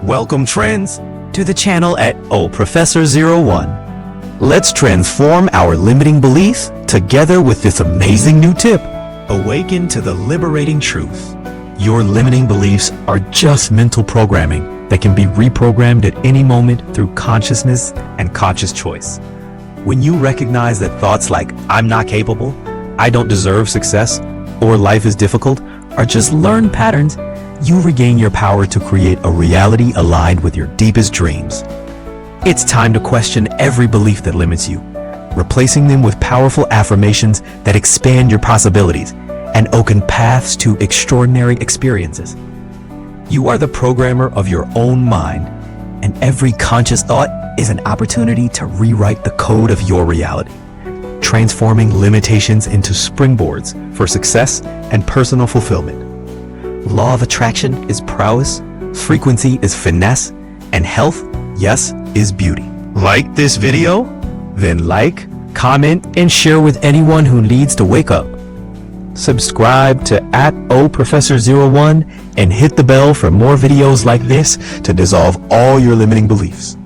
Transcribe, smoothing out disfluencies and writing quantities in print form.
Welcome, friends, to the channel at Professor01. Let's transform our limiting beliefs together with this amazing new tip. Awaken to the liberating truth. Your limiting beliefs are just mental programming that can be reprogrammed at any moment through consciousness and conscious choice. When you recognize that thoughts like, I'm not capable, I don't deserve success, or life is difficult, are just learned patterns, you regain your power to create a reality aligned with your deepest dreams. It's time to question every belief that limits you, replacing them with powerful affirmations that expand your possibilities and open paths to extraordinary experiences. You are the programmer of your own mind, and every conscious thought is an opportunity to rewrite the code of your reality, transforming limitations into springboards for success and personal fulfillment. Law of attraction is prowess, frequency is finesse, and health, yes, is beauty. Like this video? Then like, comment, and share with anyone who needs to wake up. Subscribe to @Professor01 and hit the bell for more videos like this to dissolve all your limiting beliefs.